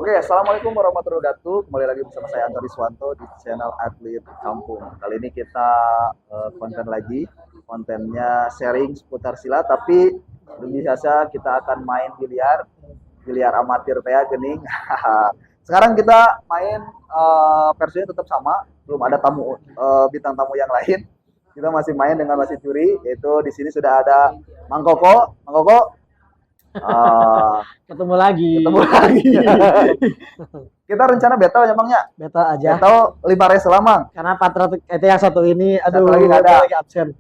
Oke, assalamualaikum warahmatullahi wabarakatuh. Kembali lagi bersama saya Antoni Swanto di channel Atlet Kampung. Kali ini kita konten lagi, kontennya sharing seputar silat, tapi lebih biasa kita akan main biliar, biliar amatir teh gening. Sekarang kita main versinya tetap sama, belum ada tamu bintang tamu yang lain. Kita masih main dengan wasit juri, yaitu di sini sudah ada Mang Koko. Mang Koko, Ketemu lagi. ketemu lagi. Kita rencana battle ya Bangnya. Beta aja. Battle 5 race selamang. Karena Patra itu yang satu ini, Satu aduh, lagi nggak ada. lagi absen.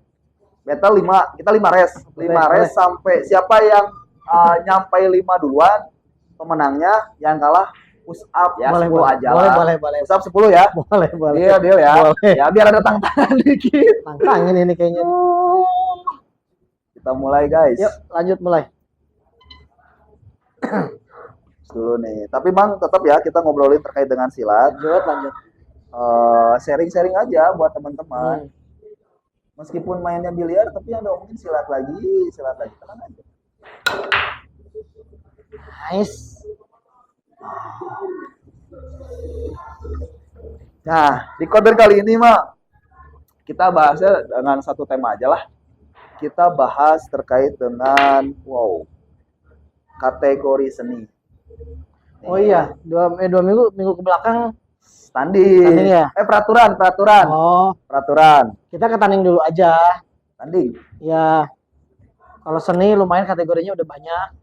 Battle 5, kita 5 race. 5 race sampai siapa yang nyampai 5 duluan pemenangnya, yang kalah push up ya, Boleh, 10 boleh. aja Boleh, lah. boleh, boleh. Push up 10 ya. Boleh, boleh. Deal ya. Boleh. Ya biar ada tantangan dikit. Tantangin ini kayaknya. Kita mulai guys. Yuk, lanjut mulai. Dulu nih. Tapi Bang tetap ya kita ngobrolin terkait dengan silat. Lanjut. Sharing-sharing aja buat teman-teman. Hmm. Meskipun mainnya biliar, tapi ada mungkin silat lagi, tenang aja. Nice. Nah, di konten kali ini mah kita bahasnya dengan satu tema aja lah. Kita bahas terkait dengan kategori seni. Oh iya, dua minggu ke belakang Tanding. Tanding ya? Peraturan. Oh, Peraturan. kita ke tanding dulu aja. Tanding. Ya, kalau seni lumayan kategorinya udah banyak.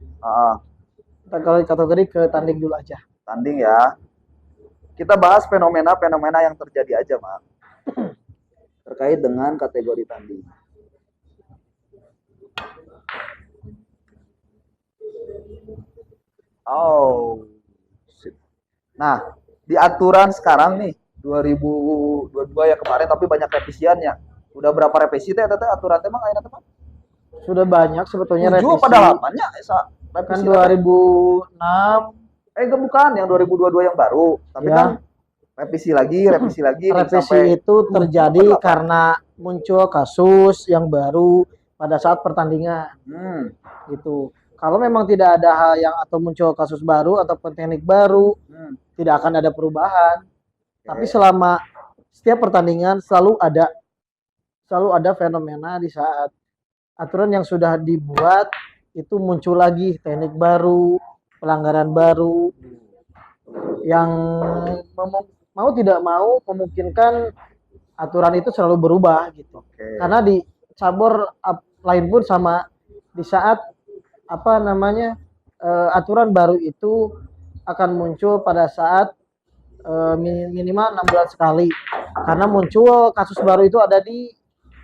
Kita kalau kategori ke tanding dulu aja. Tanding ya. Kita bahas fenomena-fenomena yang terjadi aja, Mak. Terkait dengan kategori tanding. Nah, di aturan sekarang nih 2022 ya kemarin, tapi banyak revisiannya. Udah berapa revisi teh aturan teh Mang ayeuna teh? Sudah banyak sebetulnya 7 revisi. pada 8 nya Kan 2006 bukan yang 2022 yang baru, tapi ya. kan revisi lagi Revisi itu terjadi karena muncul kasus yang baru pada saat pertandingan. Gitu. Kalau memang tidak ada hal yang atau muncul kasus baru ataupun teknik baru, tidak akan ada perubahan. Tapi selama setiap pertandingan selalu ada fenomena di saat aturan yang sudah dibuat itu muncul lagi teknik baru, pelanggaran baru yang mau tidak mau memungkinkan aturan itu selalu berubah gitu. Karena di cabur lain pun sama, di saat aturan baru itu akan muncul pada saat minimal 6 bulan sekali, karena muncul kasus baru itu ada di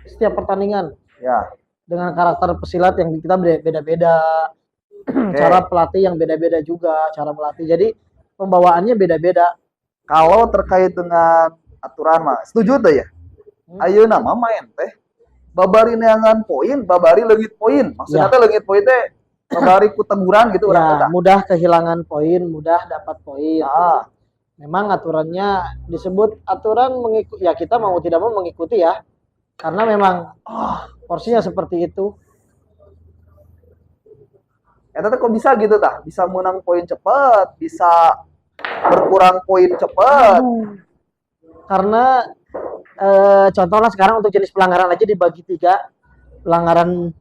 setiap pertandingan ya, dengan karakter pesilat yang kita beda-beda. Cara pelatih yang beda-beda juga cara melatih, jadi pembawaannya beda-beda. Kalau terkait dengan aturan mah setuju tuh ya. Ayeuna mah main teh babari neangan poin, babari leungit poin. Maksudnya teh leungit poin teh babari ku teguran gitu ya, mudah kehilangan poin, mudah dapat poin. Memang aturannya disebut aturan mengikuti, ya kita mau tidak mau mengikuti ya. Karena memang porsinya seperti itu. Eta kok bisa gitu tah? Bisa menang poin cepat, bisa berkurang poin cepat. Karena contohnya sekarang untuk jenis pelanggaran aja dibagi 3. Pelanggaran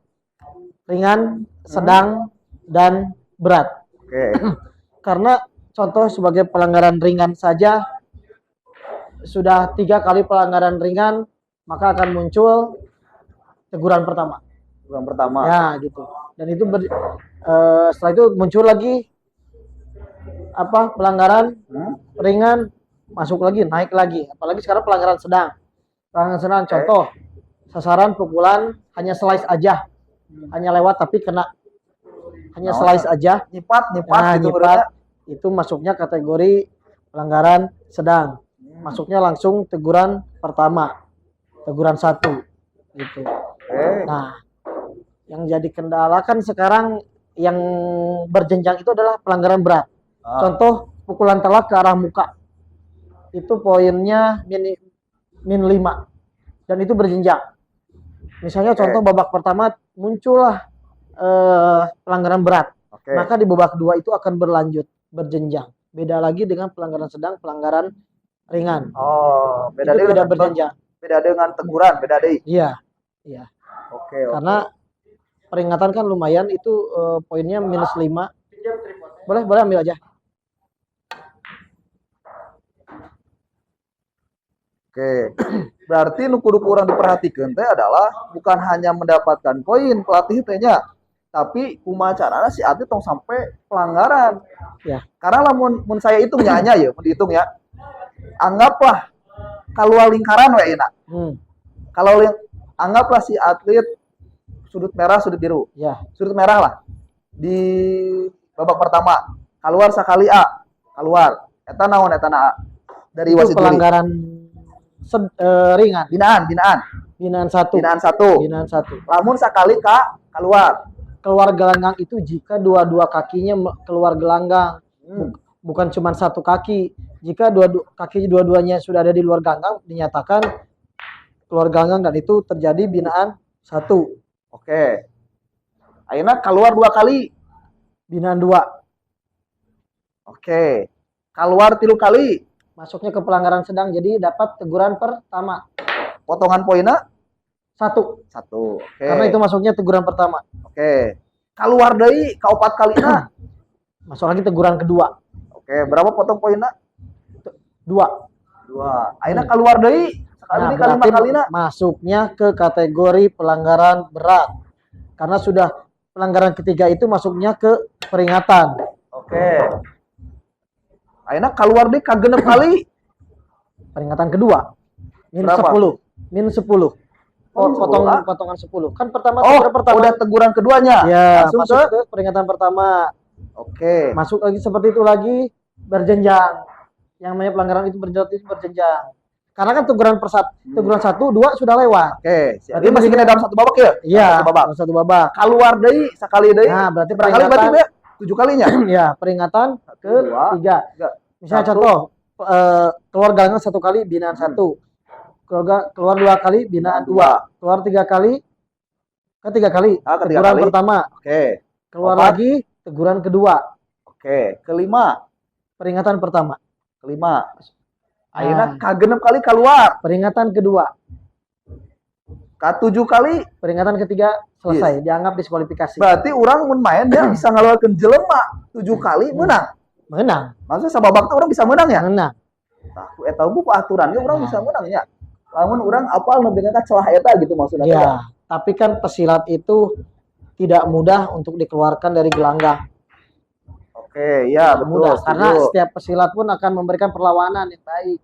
ringan, sedang, dan berat. Karena contoh sebagai pelanggaran ringan saja, sudah 3 kali pelanggaran ringan, maka akan muncul teguran pertama. Ya gitu. Dan itu setelah itu muncul lagi pelanggaran ringan, masuk lagi, naik lagi. Apalagi sekarang pelanggaran sedang. Contoh sasaran pukulan hanya slice aja, hanya lewat tapi kena, hanya slice aja, nyipat itu masuknya kategori pelanggaran sedang. Masuknya langsung teguran pertama, teguran 1 gitu. Nah, yang jadi kendala kan sekarang yang berjenjang itu adalah pelanggaran berat. Contoh pukulan telak ke arah muka, itu poinnya min 5 dan itu berjenjang. Misalnya contoh babak pertama muncullah pelanggaran berat, maka di babak 2 itu akan berlanjut berjenjang. beda lagi dengan pelanggaran sedang, pelanggaran ringan. Oh, beda Itu tidak dengan berjenjang. beda dengan teguran, beda deui. Iya, iya. Oke, oke. Karena peringatan kan lumayan itu poinnya -5. Boleh, boleh ambil aja. Oke. Berarti nu kudu kurang diperhatikan teh adalah bukan hanya mendapatkan poin pelatih teh nya, tapi kumaha carana si atlet tong sampai pelanggaran. Ya. Karena lamun mun saya hitung ya mun dihitung ya. Anggaplah keluar lingkaran we enak. Kalau anggaplah si atlet sudut merah, sudut biru. Ya. Sudut merah lah. Di babak pertama keluar sekali A, keluar. Eta naon eta na A? Dari Itu wasit juri. pelanggaran ringan. Binaan 1. Binaan 1. Binaan 1. Lamun sekali keluar. Keluar gelanggang itu jika dua-dua kakinya keluar gelanggang. Bukan cuma satu kaki. Jika kaki dua-duanya sudah ada di luar gelanggang, dinyatakan keluar gelanggang dan itu terjadi binaan 1. Oke. Ayeuna keluar 2 kali. Binaan 2. Oke. Keluar 3 kali. Masuknya ke pelanggaran sedang, jadi dapat teguran pertama. Potongan poinnya 1. Oke. Karena itu masuknya teguran pertama. Oke. Keluar deui ka 4 kalina. Masuk lagi teguran kedua. Oke, berapa potong poinnya? 2. Ayeuna keluar deui sekali Nah, kali 5 kalina. Masuknya ke kategori pelanggaran berat. Karena sudah pelanggaran ketiga itu masuknya ke peringatan. Oke. Ayeuna keluar deui ka 6 kali. Peringatan kedua. Berapa? -10. Potongan 10. Kan pertama udah teguran keduanya. Ya, langsung masuk ke peringatan pertama. Oke. Masuk lagi seperti itu lagi berjenjang. Yang namanya pelanggaran itu berjenjang. Karena kan teguran 1, 2 sudah lewat. Oke, jadi masih kena dalam satu babak ya? Iya, satu babak. Keluar deui sekali deui. Nah, berarti peringatan berarti 7 kalinya. Ya, peringatan ke-3. Misalnya contoh, keluar gelanggang 1 kali binaan 1. Keluar 2 kali binaan 2. Keluar 3 kali teguran pertama. Oke. Keluar lagi teguran kedua. Oke. Kelima peringatan pertama. Ayeuna ka 6 kali keluar. Peringatan kedua. Ka 7 kali peringatan ketiga selesai, dianggap diskualifikasi. Berarti orang mun main dia bisa ngeluarkeun jelema 7 kali menang. Maksudnya sababak teh orang bisa menang ya? Menang. Tah ku eta buku aturannya orang bisa menang ya. Lamun orang apal nebengeuna celah eta gitu maksudnya. Ya, tapi kan pesilat itu tidak mudah untuk dikeluarkan dari gelanggang. Oke, ya betul. Mudah, karena setiap pesilat pun akan memberikan perlawanan yang baik.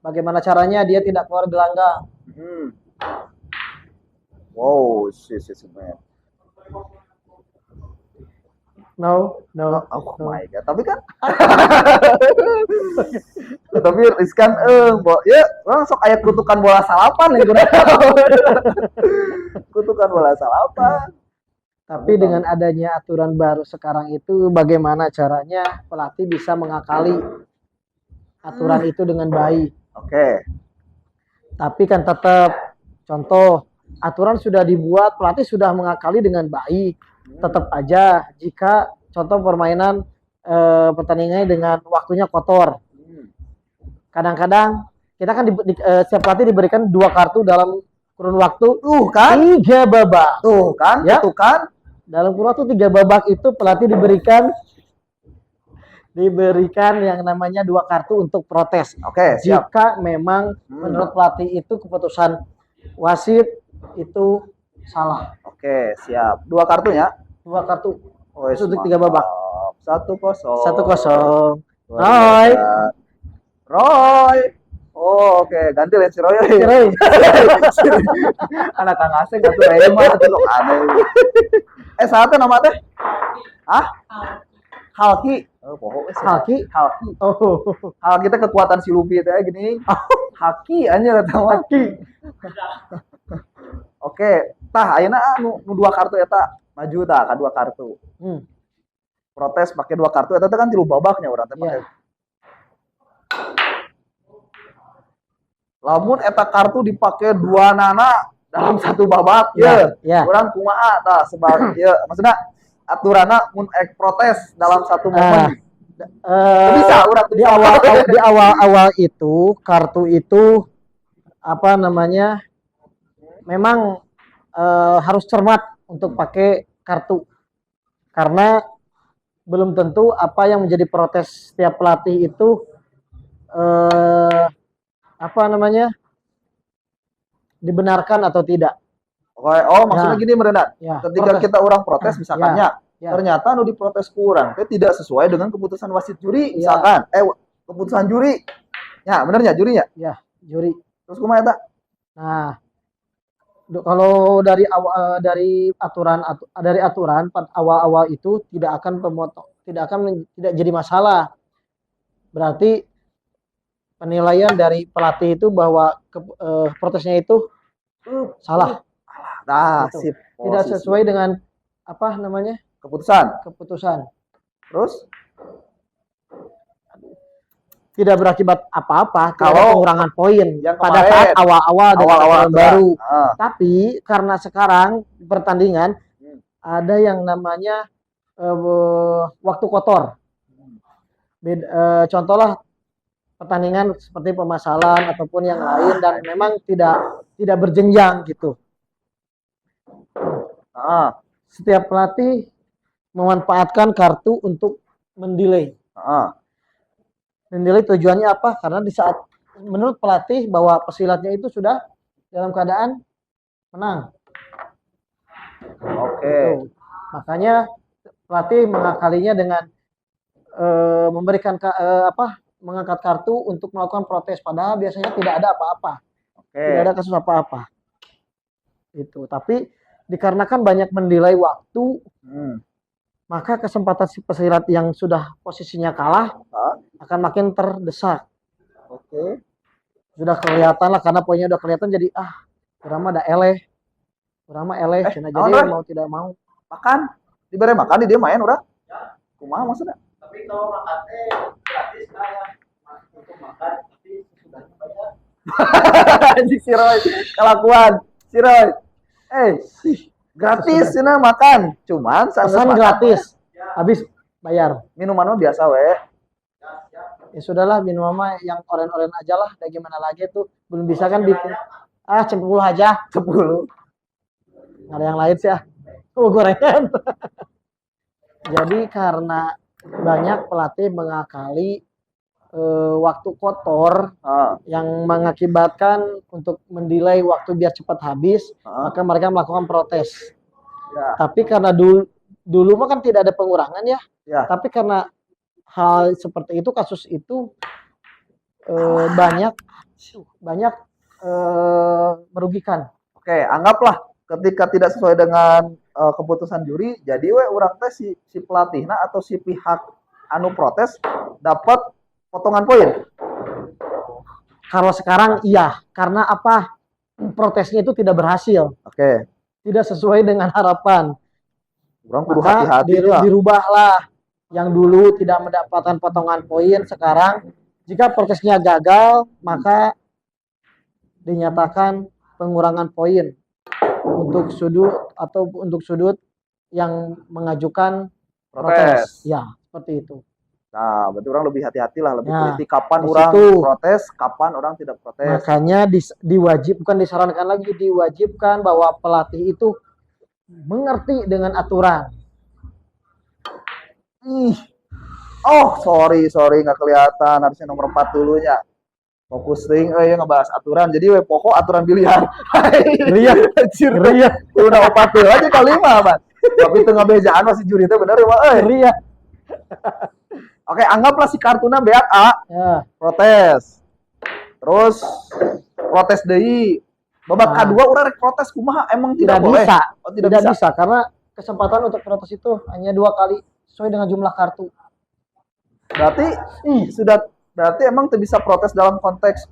Bagaimana caranya dia tidak keluar gelanggang? Wow, shit, man. No. Oh my god. Tapi kan tapi riskan ya orang sok aya kutukan bola salapan nih kutukan bola salapan. Tapi dengan adanya aturan baru sekarang itu bagaimana caranya pelatih bisa mengakali aturan itu dengan baik. Oke. Tapi kan tetap contoh aturan sudah dibuat, pelatih sudah mengakali dengan baik. Tetap aja jika contoh permainan pertandingannya dengan waktunya kotor. Kadang-kadang kita kan setiap pelatih diberikan 2 kartu dalam kurun waktu kan 3 babak. Tuh kan, ya? Itu kan. Dalam kurun waktu 3 babak itu pelatih diberikan yang namanya 2 kartu untuk protes. Oke, siap. Jika memang menurut pelatih itu keputusan wasit itu salah. Oke, siap. 2 kartunya? 2 kartu. Oh, untuk 3 babak. 1-0. Roy. Oh, oke. Ganti lihat si Roy. Anak Kang Aseng atuh raya mah atuh sok aneh. Saha teh nama teh? Hah? Halki. Halki. Oh. Halki teh kekuatan si Luffy teh gini. Haki anjir eta mah. Oke, tah ayeuna nu 2 kartu eta maju tah ka 2 kartu. Protes pakai 2 kartu eta teh kan 3 babaknya urang teh pakai. Lamun eta kartu dipake 2 nana dalam 1 babak ya. Urang kumaha tah sebab ya maksudna aturanna mun protes dalam 1 momen. Bisa urang di awal itu kartu itu apa namanya memang harus cermat untuk pakai kartu karena belum tentu apa yang menjadi protes setiap pelatih itu apa namanya dibenarkan atau tidak. Oh, maksudnya gini merenat. Ya, Ketika protes. kita orang protes misalkannya, Ya. ternyata anu diprotes kurang, tidak sesuai dengan keputusan wasit juri Ya. misalkan. Keputusan juri. Ya, benernya jurinya. Ya, juri. Terus kumaha eta? Nah, kalau dari awal dari aturan awal-awal itu tidak akan tidak jadi masalah. Berarti penilaian dari pelatih itu bahwa protesnya itu salah. Nah, Gitu. sip. Tidak sesuai dengan apa namanya keputusan. Terus tidak berakibat apa-apa, tidak ada Kalau pengurangan poin yang pada kemarin, saat awal-awal dengan awal-awal aturan baru. Ah. Tapi karena sekarang pertandingan ada yang namanya waktu kotor. Contohlah pertandingan seperti pemasalan ataupun yang lain dan memang tidak berjenjang gitu. Setiap pelatih memanfaatkan kartu untuk mendelay. Mendelay tujuannya apa? Karena di saat menurut pelatih bahwa pesilatnya itu sudah dalam keadaan menang. Oke. Makanya pelatih mengakalinya dengan memberikan mengangkat kartu untuk melakukan protes padahal biasanya tidak ada apa-apa. Tidak ada kasus apa-apa. Itu. Tapi dikarenakan banyak mendelay waktu, maka kesempatan si pesilat yang sudah posisinya kalah akan makin terdesak. Oke. Sudah kelihatan lah karena poinnya udah kelihatan jadi kurang mah ada eleh. Kurang mah eleh, jadi mau tidak mau. Makan, diberi makan dia main udah. Kumaha maksudnya? Tapi kalau makannya gratis lah ya. Untuk makan tapi sesudahnya bayar. Anjing si Roy, kelakuan. Si Roy. Gratis cina makan. Cuman pesan gratis. Habis bayar. Minuman mah biasa we. Ya sudahlah minuman mah yang oren-oren aja lah. Dan gimana lagi tuh belum bisa kan bikin. 10 aja. 10. Nggak ada yang lain sih gorengan. Jadi karena banyak pelatih mengakali waktu kotor yang mengakibatkan untuk mendelay waktu biar cepat habis, maka mereka melakukan protes. Tapi karena dulu mah kan tidak ada pengurangan ya. Tapi karena hal seperti itu, kasus itu banyak merugikan. Oke, anggaplah ketika tidak sesuai dengan keputusan juri, jadi urang teh si pelatihna atau si pihak anu protes dapat potongan poin. Kalau sekarang iya, karena apa? Protesnya itu tidak berhasil. Oke. Tidak sesuai dengan harapan. Urang kudu hati-hati lah. Dirubahlah. Yang dulu tidak mendapatkan potongan poin, sekarang jika protesnya gagal, maka dinyatakan pengurangan poin untuk sudut yang mengajukan protes. Ya, seperti itu. Nah, berarti orang lebih hati-hati lah, lebih teliti kapan orang protes, kapan orang tidak protes. Makanya bukan disarankan lagi, diwajibkan bahwa pelatih itu mengerti dengan aturan. Sorry nggak kelihatan, harusnya nomor 4 dulunya. Fokus ring, ngebahas aturan. Jadi pokok aturan biliar. Ria. Udah 4 aja kali 5, Mas. Tapi tengah bejaan masih juri itu bener ya, Pak. Ria. Oke, anggaplah si kartuna beak protes. Terus protes deui. Babak kedua urang rek protes kumaha? Emang tidak boleh? Bisa. Tidak bisa karena kesempatan untuk protes itu hanya 2 kali sesuai dengan jumlah kartu. Berarti emang tidak bisa protes dalam konteks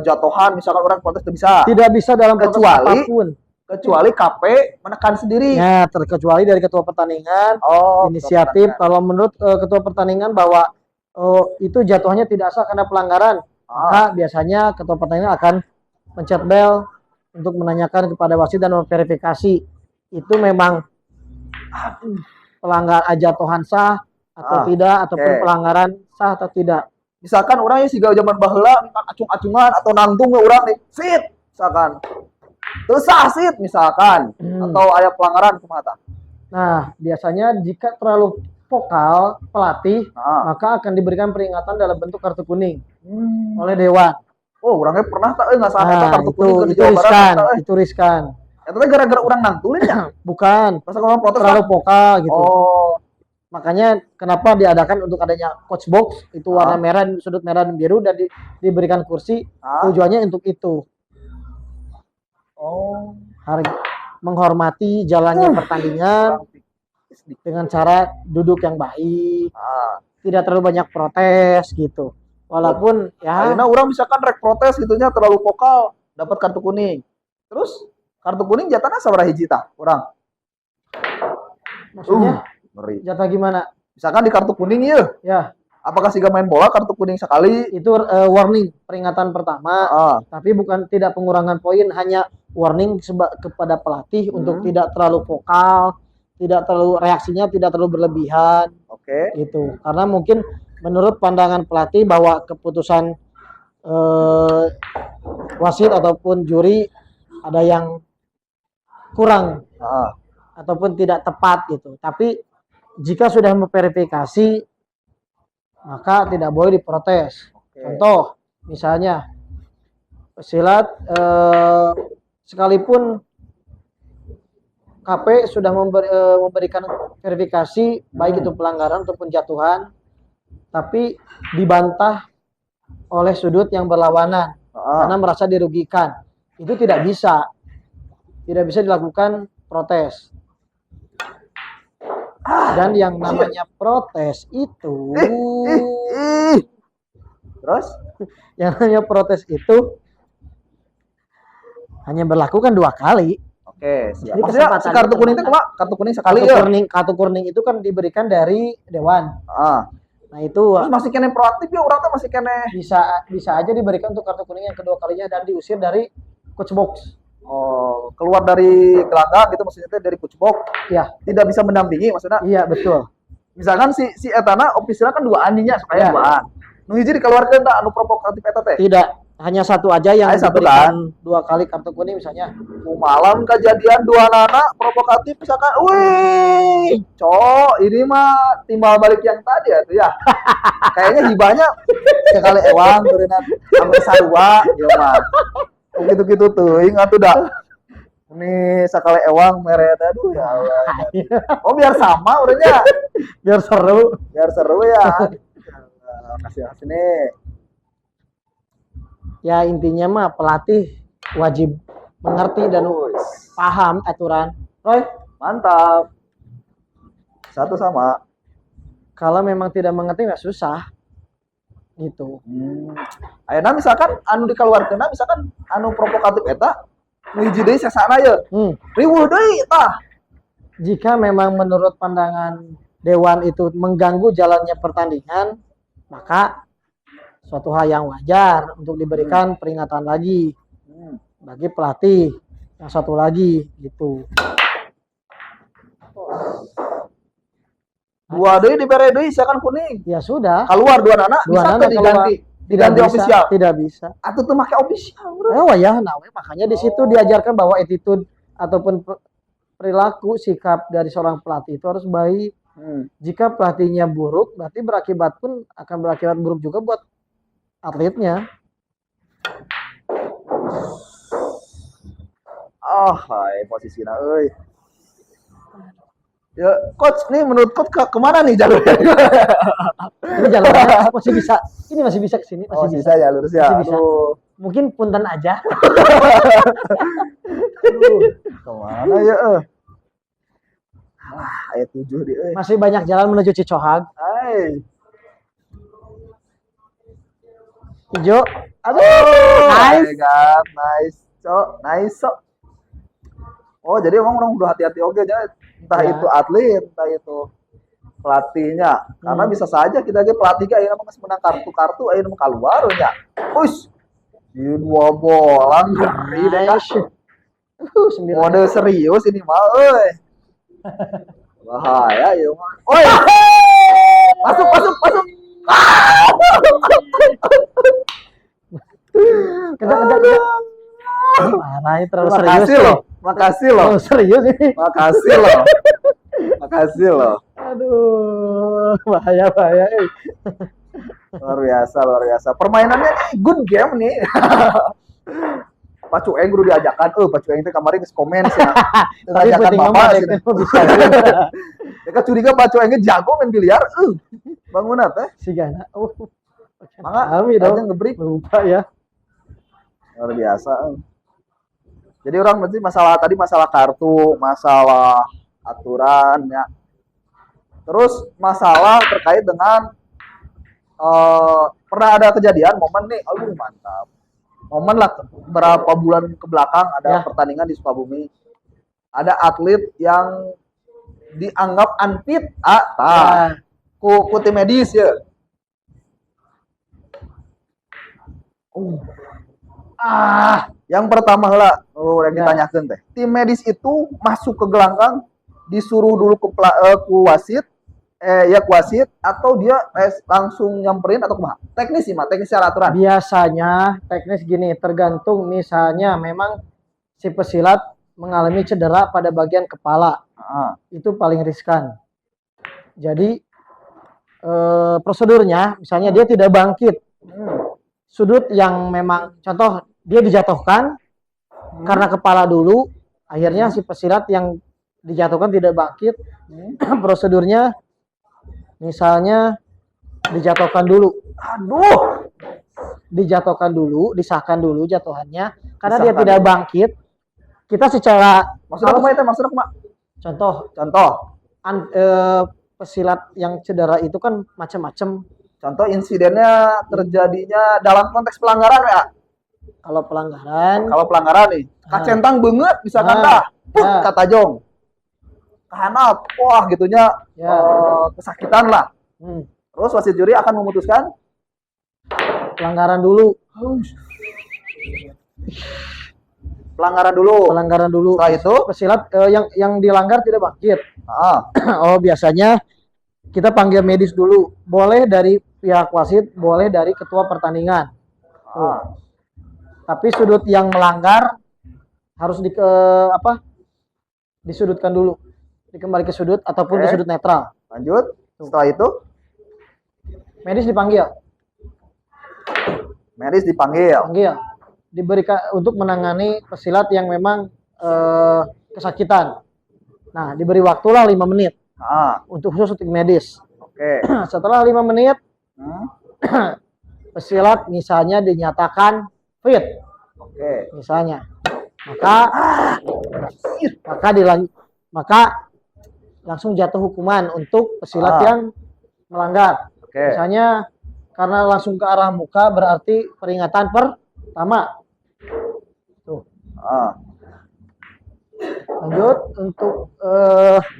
jatuhan, misalkan orang protes tidak bisa. Tidak bisa dalam protes apapun. Kecuali KP menekan sendiri. Ya, terkecuali dari ketua pertandingan, inisiatif. Kalau menurut ketua pertandingan bahwa itu jatuhnya tidak sah karena pelanggaran, maka biasanya ketua pertandingan akan mencet bel untuk menanyakan kepada wasit dan memverifikasi itu memang pelanggaran jatuhan sah atau tidak, ataupun pelanggaran sah atau tidak. Misalkan orang yang siga zaman baheula acung-acungan atau nangtung orang nih, sit misalkan. Terus sah sit misalkan atau ada pelanggaran kumaha. Nah, biasanya jika terlalu vokal pelatih, maka akan diberikan peringatan dalam bentuk kartu kuning oleh dewan. Oh, orangnya pernah tak nggak salah Nah, kartu kuning ke di itu Jawa Barat. riskan, itu riskan. Itu gara-gara orang nantulin ya? Bukan, Masa orang protes terlalu vokal gitu. Oh, Makanya kenapa diadakan untuk adanya coach box itu warna merah, sudut merah dan biru dan diberikan kursi, tujuannya untuk itu. oh, Menghormati jalannya pertandingan dengan cara duduk yang baik, tidak terlalu banyak protes gitu. Walaupun ya, akhirnya orang misalkan rek protes gitunya terlalu vokal, dapat kartu kuning. Terus kartu kuning jatahnya sabaraha hiji tah orang? maksudnya Ngeri. jatah gimana? Misalkan di kartu kuning ya, Ya, apakah siga main bola kartu kuning sekali? itu warning peringatan pertama, tapi bukan tidak pengurangan poin, hanya warning kepada pelatih untuk tidak terlalu vokal, tidak terlalu reaksinya tidak terlalu berlebihan. Oke. Gitu. Karena mungkin menurut pandangan pelatih bahwa keputusan wasit ataupun juri ada yang kurang ataupun tidak tepat gitu. Tapi jika sudah memverifikasi maka tidak boleh diprotes. Contoh misalnya silat sekalipun KP sudah memberikan verifikasi baik itu pelanggaran ataupun jatuhan, tapi dibantah oleh sudut yang berlawanan karena merasa dirugikan, itu tidak bisa dilakukan protes. Dan yang namanya protes itu Terus yang namanya protes itu hanya berlakukan 2 kali. oke, siap. Jadi Maksudnya si kartu kuning itu cuma kartu kuning sekali ya? Kartu kuning itu kan diberikan dari dewan. Nah itu Terus masih kene proaktif ya orang tuh masih kene. bisa aja diberikan untuk kartu kuning yang kedua kalinya dan diusir dari coach box. Oh, keluar dari gelanggang gitu maksudnya dari coach box. Iya. Tidak bisa mendampingi maksudnya. Iya betul. Misalkan si etana ofisialnya kan 2 anjingnya supaya 2an. Nu hiji dikeluarkeun tah anu provokatif eta teh. Tidak, hanya satu aja yang diberikan 2 kali kartu kuning misalnya. Malam kejadian 2 anak provokatif misalkan, wih, cok, ini mah timbal balik yang tadi ya tuh ya. Kayaknya hibahnya sekali ewang turunan sampai sarua, ya mah. Gitu-gitu tuh, ingat tuh dah. Ini sekali ewang meret, aduh ya Allah. Oh biar sama urutnya, Biar seru ya. Kasih nih. Ya intinya mah pelatih wajib mengerti dan paham aturan. Roy, Mantap. Satu sama. kalau memang tidak mengerti nggak susah. Gitu. Ayeuna misalkan anu dikeluarkeun misalkan anu provokatif eta nu hiji deui sesana ye. Riweuh deui tah. Jika memang menurut pandangan dewan itu mengganggu jalannya pertandingan, maka suatu hal yang wajar untuk diberikan peringatan lagi bagi pelatih yang satu lagi gitu. Dua deui dibere deui siakan kuning. Ya sudah. Keluar 2 anak bisa anak teh diganti official. Tidak bisa. Atuh teu make official. Oh ya, makanya di situ diajarkan bahwa attitude ataupun perilaku sikap dari seorang pelatih itu harus baik. Jika pelatihnya buruk, berarti akan berakibat buruk juga buat atletnya. Hai posisinya euy. Ya, coach nih menurut coach kemana nih jalurnya? Ini jalannya masih bisa. Ini masih bisa ke sini, masih bisa. Ya lurus ya. Masih bisa. Mungkin punten aja. Kemana ya? Ayat 7 di euy. Masih banyak jalan menuju Cicohag. Hai. Hijau. Aduh, Nice. God, nice, so. Oh, jadi emang orang udah hati-hati oke aja. Entah itu atlet, entah itu pelatihnya. Karena bisa saja kita ge pelatih ge ayeuna mah menang kartu-kartu ayeuna mah keluar nya. Uish. Di 2 bola ngeri deh kan. Mode serius ini mah euy. Bahaya ya mah. Oi. Masuk. Kejap. Parah, ini terlalu serius. Makasih nih. loh. Makasih loh. Terlalu serius ini. Makasih loh. Makasih loh. Aduh, bahaya. Luar biasa. Permainannya nih good game nih. Pak Cueng kudu diajakan, Pak Cueng teh kemarin geus komen sih. Tapi Diajakan penting bapak mah sih. bisa. Ya kan curiga Pak Cueng jago main biliar, bangunat teh. Si Gana. Mangga kami aja dong. ngebreak. Lupa ya. Luar biasa. Jadi orang berarti masalah kartu, masalah aturan ya. Terus masalah terkait dengan pernah ada kejadian momen nih, aduh mantap. Momen lah beberapa bulan ke belakang ada Ya. pertandingan di Sukabumi. Ada atlet yang dianggap unfit, Ya. ku tim medis ya. Yang pertama lah, yang Ya. ditanyakan teh. Tim medis itu masuk ke gelanggang, disuruh dulu ku wasit, ku wasit, atau dia langsung nyamperin atau kumaha? Teknis sih, teknis secara aturan. Biasanya teknis gini, tergantung misalnya memang si pesilat mengalami cedera pada bagian kepala. Itu paling riskan. Jadi prosedurnya misalnya dia tidak bangkit. Sudut yang memang contoh dia dijatuhkan karena kepala dulu, akhirnya si pesilat yang dijatuhkan tidak bangkit. Prosedurnya misalnya dijatuhkan dulu. Dijatuhkan dulu, disahkan dulu jatuhannya karena dia Disahkan tidak dulu. bangkit. Kita secara Maksudnya kumaha itu? Maksudnya kumaha? contoh Contoh, pesilat yang cedera itu kan macam-macam. contoh insidennya terjadinya dalam konteks pelanggaran ya. Kalau pelanggaran, Kalau pelanggaran nih, kacentang banget misalkan Nah. Ya. kata Jong. Kahanap, wah gitunya Ya. kesakitan lah. hmm, Terus wasit juri akan memutuskan pelanggaran dulu, pelanggaran dulu. pelanggaran dulu. Setelah itu, Pesilat yang dilanggar tidak bangkit. ah, Oh, biasanya kita panggil medis dulu. Boleh dari pihak wasit, boleh dari ketua pertandingan. ah, Tapi sudut yang melanggar harus disudutkan dulu. Dikembali ke sudut ataupun Oke. ke sudut netral. lanjut. Setelah itu, Medis dipanggil, medis dipanggil. diberikan untuk menangani pesilat yang memang kesakitan. Nah, diberi waktulah 5 menit Ah, untuk khusus tim medis. oke. Setelah 5 menit, Hmm, pesilat misalnya dinyatakan fit, oke. misalnya, maka langsung jatuh hukuman untuk pesilat yang melanggar. Oke. Misalnya karena langsung ke arah muka berarti peringatan pertama. Tuh. Ah. Lanjut untuk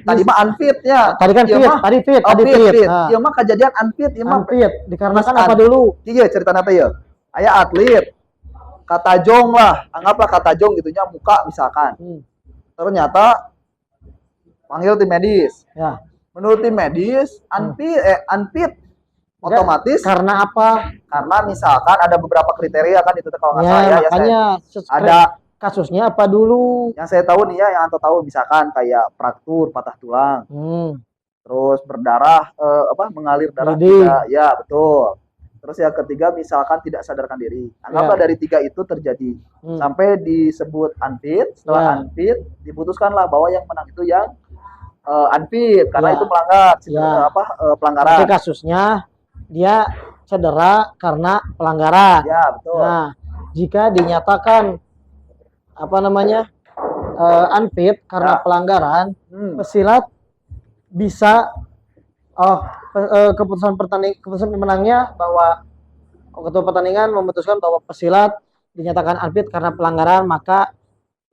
Tadi mah unfit ya. tadi kan Ieu fit, mah- tadi fit, Oh, tadi fit, fit. fit. Nah, Ieu mah kejadian unfit, ieu mah unfit dikarenakan Mas apa dulu? iya ceritanya teh ya. Aya atlet kata Jong lah, anggaplah kata Jong gitunya muka misalkan. Ternyata panggil tim medis. Ya. Menurut tim medis unfit otomatis Karena apa? karena misalkan ada beberapa kriteria kan itu teh kalau nggak salah ya, Makanya ada kasusnya apa dulu? yang saya tahu nih ya, yang Anto tahu misalkan kayak fraktur, patah tulang, terus berdarah mengalir darah Bleeding. tidak, ya betul. Terus yang ketiga misalkan tidak sadarkan diri. Anggaplah dari 3 itu terjadi sampai disebut unfit. Setelah Ya. unfit diputuskanlah bahwa yang menang itu yang unfit karena Ya. itu melanggar Ya. pelanggaran. Berarti kasusnya dia cedera karena pelanggaran. Ya betul. Nah, jika dinyatakan unfit karena Ya. pelanggaran, pesilat bisa keputusan pemenangnya bahwa ketua pertandingan memutuskan bahwa pesilat dinyatakan unfit karena pelanggaran, maka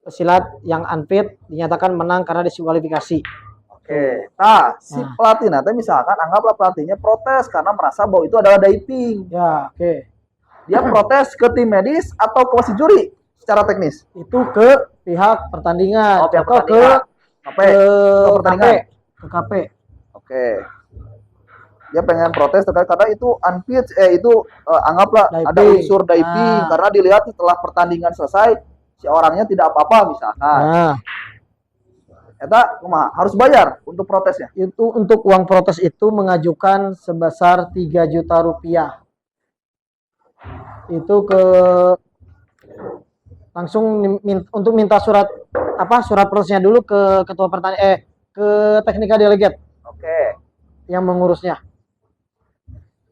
pesilat yang unfit dinyatakan menang karena diskualifikasi. Oke. Nah, si pelatih nanti misalkan anggaplah pelatihnya protes karena merasa bahwa itu adalah doping. Ya, oke. Dia protes ke tim medis atau ke wasit juri secara teknis. Itu ke pihak pertandingan. Oh, pihak Atau pertandingan. ke Ke pertandingan. KP. Oke. dia pengen protes terkait karena itu unfit, anggaplah ada Diving. unsur diving Ah. karena dilihat setelah pertandingan selesai si orangnya tidak apa-apa misalkan. Nah, Eta kumaha harus bayar untuk protesnya. itu untuk uang protes itu mengajukan sebesar 3 juta rupiah. Itu ke langsung untuk minta surat surat protesnya dulu ke ketua pertanian ke teknika delegate Oke. yang mengurusnya.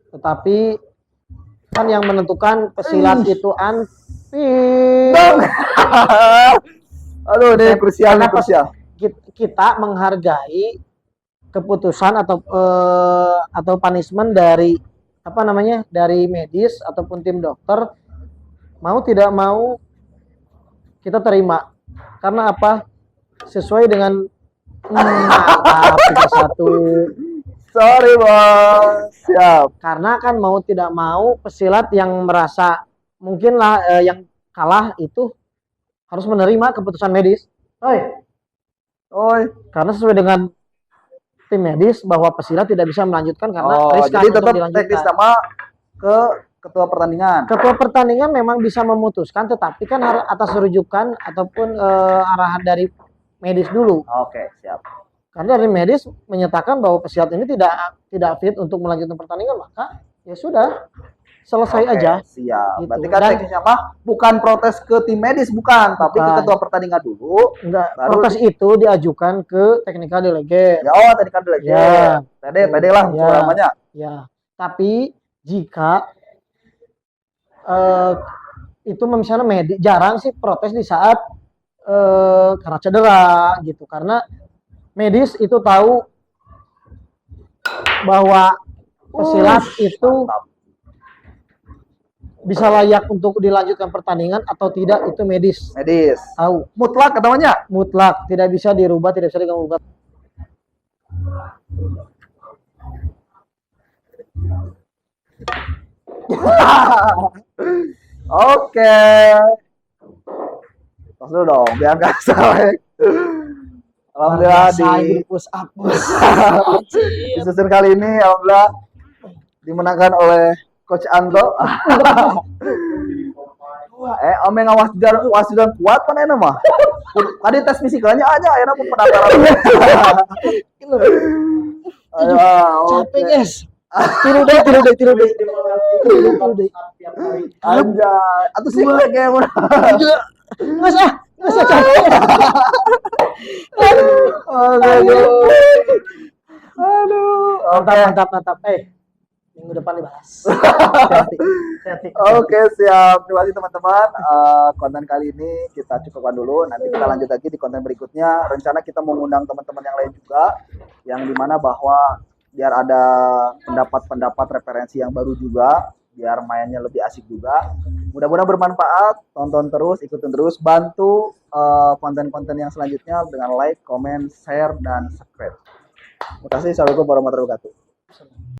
Tetapi kan yang menentukan pesilat itu unfit. Aduh, ini krusial, Karena nih, krusial. kita menghargai keputusan atau punishment dari dari medis ataupun tim dokter, mau tidak mau kita terima karena apa, sesuai dengan mantap 31. Sorry, Bos. Siap. Karena kan mau tidak mau pesilat yang merasa mungkin lah yang kalah itu harus menerima keputusan medis. Oi. Karena sesuai dengan tim medis bahwa pesilat tidak bisa melanjutkan karena riskan jadi untuk tetap dilanjutkan. teknis sama ke ketua pertandingan. Ketua pertandingan memang bisa memutuskan, tetapi kan harus atas rujukan ataupun arahan dari medis dulu. Oke, siap. Karena dari medis menyatakan bahwa pesilat ini tidak fit untuk melanjutkan pertandingan, maka ya sudah selesai Oke, aja. Siap. Gitu. Berarti kan Dan- teknisnya mah bukan protes ke tim medis, bukan, tapi ke Bukan. ketua pertandingan dulu. Enggak, Baru protes itu diajukan ke teknikal delegate. Ya, oh tadi kan lagi. Ya. Pede lah Ya. namanya. Ya, tapi jika itu misalnya jarang sih protes di saat karena cedera gitu, karena medis itu tahu bahwa pesilat itu Mantap. bisa layak untuk dilanjutkan pertandingan atau tidak, itu medis Medis. tahu Mutlak namanya. mutlak, tidak bisa dirubah, tidak bisa diganggu. Oke. Tos dulu dong, biar nggak salah. Alhamdulillah di push up. season kali ini alhamdulillah dimenangkan oleh Coach Anto. Ame ngawas dan kuat pan enak mah. Tadi tes fisikanya aja enak pun penataran. Capek guys. Tiru deh. Tiap hari. Anjay, atau sih kayak mana? Nggak usah capek. Aduh. Mantap. Minggu depan dibalas. Hati-hati. Oke, siap. Terima kasih teman-teman. Konten kali ini kita cukupkan dulu. Nanti kita lanjut lagi di konten berikutnya. Rencana kita mengundang teman-teman yang lain juga, yang dimana bahwa biar ada pendapat-pendapat referensi yang baru juga, biar mainnya lebih asik juga. Mudah-mudahan bermanfaat. Tonton terus, ikutin terus, bantu konten-konten yang selanjutnya dengan like, comment, share, dan subscribe. Terima kasih. Assalamualaikum warahmatullahi wabarakatuh.